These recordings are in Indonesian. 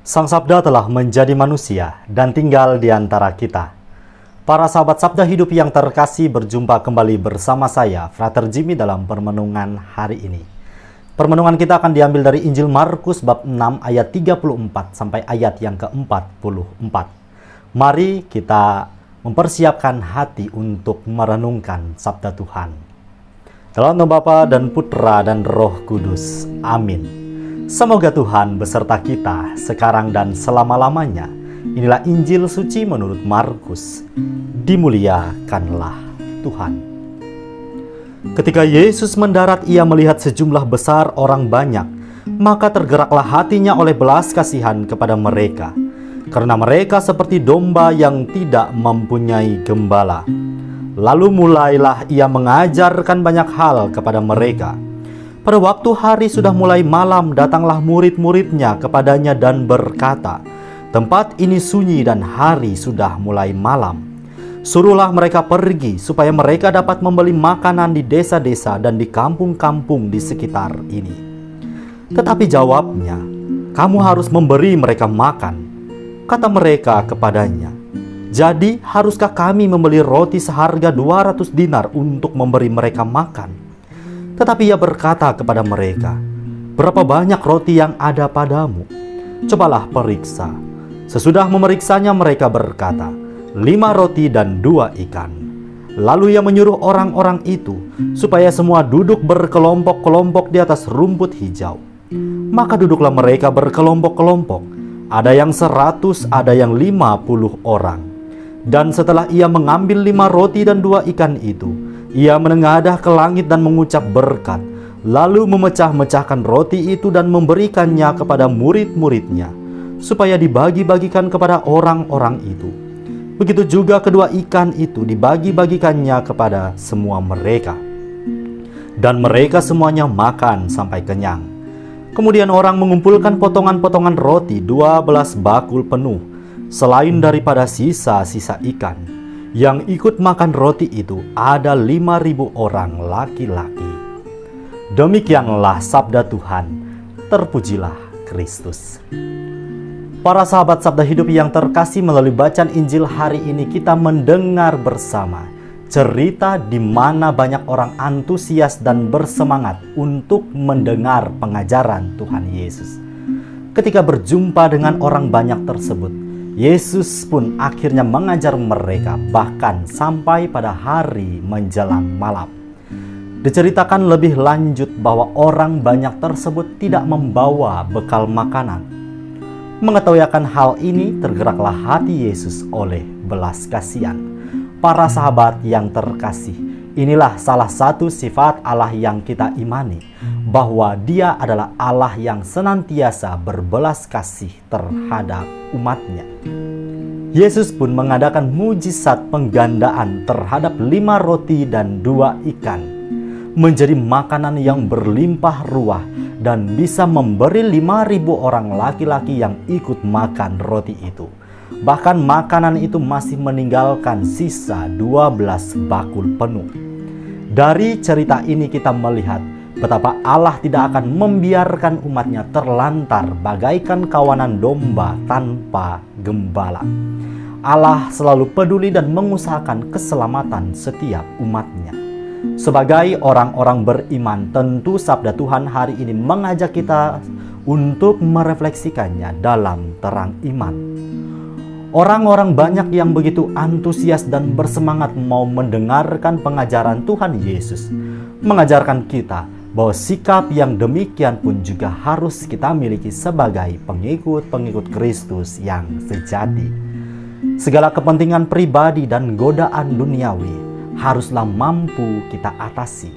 Sang Sabda telah menjadi manusia dan tinggal di antara kita. Para sahabat Sabda Hidup yang terkasih, berjumpa kembali bersama saya, Frater Jimmy, dalam permenungan hari ini. Permenungan kita akan diambil dari Injil Markus bab 6 ayat 34 sampai ayat yang ke-44. Mari kita mempersiapkan hati untuk merenungkan Sabda Tuhan. Dalam nama Bapa dan Putra dan Roh Kudus. Amin. Semoga Tuhan beserta kita sekarang dan selama-lamanya. Inilah Injil suci menurut Markus. Dimuliakanlah Tuhan. Ketika Yesus mendarat, ia melihat sejumlah besar orang banyak, maka tergeraklah hatinya oleh belas kasihan kepada mereka, karena mereka seperti domba yang tidak mempunyai gembala. Lalu mulailah ia mengajarkan banyak hal kepada mereka. Pada waktu hari sudah mulai malam, datanglah murid-muridnya kepadanya dan berkata, "Tempat ini sunyi dan hari sudah mulai malam. Suruhlah mereka pergi supaya mereka dapat membeli makanan di desa-desa dan di kampung-kampung di sekitar ini." Tetapi jawabnya, "Kamu harus memberi mereka makan." Kata mereka kepadanya, "Jadi haruskah kami membeli roti seharga 200 dinar untuk memberi mereka makan?" Tetapi ia berkata kepada mereka, "Berapa banyak roti yang ada padamu? Cobalah periksa." Sesudah memeriksanya, mereka berkata, 5 roti dan 2 ikan. Lalu ia menyuruh orang-orang itu supaya semua duduk berkelompok-kelompok di atas rumput hijau. Maka duduklah mereka berkelompok-kelompok, ada yang 100, ada yang 50 orang. Dan setelah ia mengambil 5 roti dan 2 ikan itu, ia menengadah ke langit dan mengucap berkat, lalu memecah-mecahkan roti itu dan memberikannya kepada murid-muridnya, supaya dibagi-bagikan kepada orang-orang itu. Begitu juga kedua ikan itu dibagi-bagikannya kepada semua mereka. Dan mereka semuanya makan sampai kenyang. Kemudian orang mengumpulkan potongan-potongan roti 12 bakul penuh, selain daripada sisa-sisa ikan. Yang ikut makan roti itu ada 5.000 orang laki-laki. Demikianlah sabda Tuhan. Terpujilah Kristus. Para sahabat Sabda Hidup yang terkasih, melalui bacaan Injil hari ini kita mendengar bersama cerita di mana banyak orang antusias dan bersemangat untuk mendengar pengajaran Tuhan Yesus. Ketika berjumpa dengan orang banyak tersebut, Yesus pun akhirnya mengajar mereka bahkan sampai pada hari menjelang malam. Diceritakan lebih lanjut bahwa orang banyak tersebut tidak membawa bekal makanan. Mengetahui akan hal ini, tergeraklah hati Yesus oleh belas kasihan. Para sahabat yang terkasih, inilah salah satu sifat Allah yang kita imani, bahwa Dia adalah Allah yang senantiasa berbelas kasih terhadap umatnya. Yesus pun mengadakan mujizat penggandaan terhadap 5 roti dan 2 ikan, menjadi makanan yang berlimpah ruah dan bisa memberi 5.000 orang laki-laki yang ikut makan roti itu. Bahkan makanan itu masih meninggalkan sisa 12 bakul penuh. Dari cerita ini kita melihat betapa Allah tidak akan membiarkan umatnya terlantar bagaikan kawanan domba tanpa gembala. Allah selalu peduli dan mengusahakan keselamatan setiap umatnya. Sebagai orang-orang beriman, tentu sabda Tuhan hari ini mengajak kita untuk merefleksikannya dalam terang iman. Orang-orang banyak yang begitu antusias dan bersemangat mau mendengarkan pengajaran Tuhan Yesus, mengajarkan kita bahwa sikap yang demikian pun juga harus kita miliki sebagai pengikut-pengikut Kristus yang sejati. Segala kepentingan pribadi dan godaan duniawi haruslah mampu kita atasi.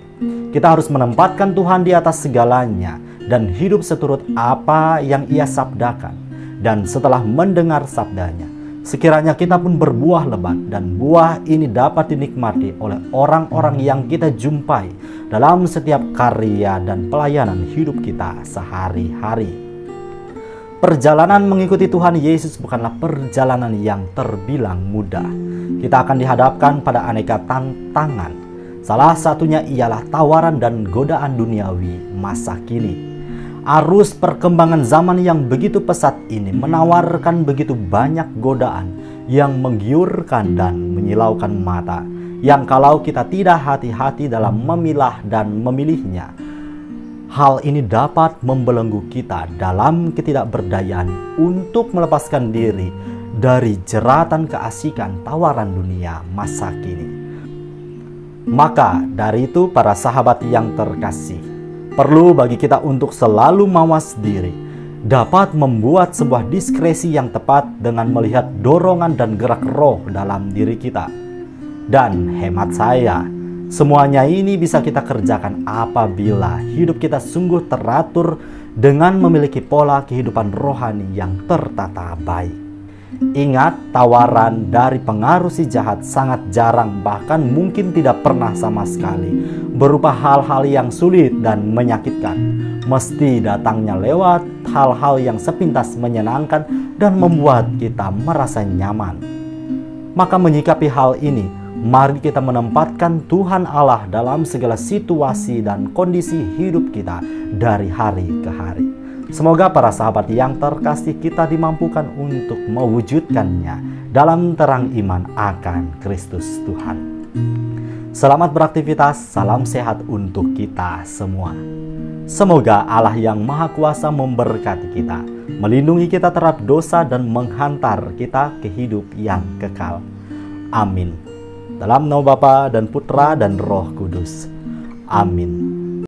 Kita harus menempatkan Tuhan di atas segalanya dan hidup seturut apa yang Ia sabdakan. Dan setelah mendengar sabdanya, sekiranya kita pun berbuah lebat, dan buah ini dapat dinikmati oleh orang-orang yang kita jumpai dalam setiap karya dan pelayanan hidup kita sehari-hari. Perjalanan mengikuti Tuhan Yesus bukanlah perjalanan yang terbilang mudah. Kita akan dihadapkan pada aneka tantangan. Salah satunya ialah tawaran dan godaan duniawi masa kini. Arus perkembangan zaman yang begitu pesat ini menawarkan begitu banyak godaan yang menggiurkan dan menyilaukan mata, yang kalau kita tidak hati-hati dalam memilah dan memilihnya, hal ini dapat membelenggu kita dalam ketidakberdayaan untuk melepaskan diri dari jeratan keasikan tawaran dunia masa kini. Maka dari itu, para sahabat yang terkasih, perlu bagi kita untuk selalu mawas diri, dapat membuat sebuah diskresi yang tepat dengan melihat dorongan dan gerak roh dalam diri kita. Dan hemat saya, semuanya ini bisa kita kerjakan apabila hidup kita sungguh teratur dengan memiliki pola kehidupan rohani yang tertata baik. Ingat, tawaran dari pengaruh si jahat sangat jarang, bahkan mungkin tidak pernah sama sekali, berupa hal-hal yang sulit dan menyakitkan. Mesti datangnya lewat hal-hal yang sepintas menyenangkan dan membuat kita merasa nyaman. Maka menyikapi hal ini, mari kita menempatkan Tuhan Allah dalam segala situasi dan kondisi hidup kita dari hari ke hari. Semoga para sahabat yang terkasih kita dimampukan untuk mewujudkannya dalam terang iman akan Kristus Tuhan. Selamat beraktivitas, salam sehat untuk kita semua. Semoga Allah yang Maha Kuasa memberkati kita, melindungi kita terhadap dosa dan menghantar kita ke hidup yang kekal. Amin. Dalam nama Bapa dan Putra dan Roh Kudus. Amin.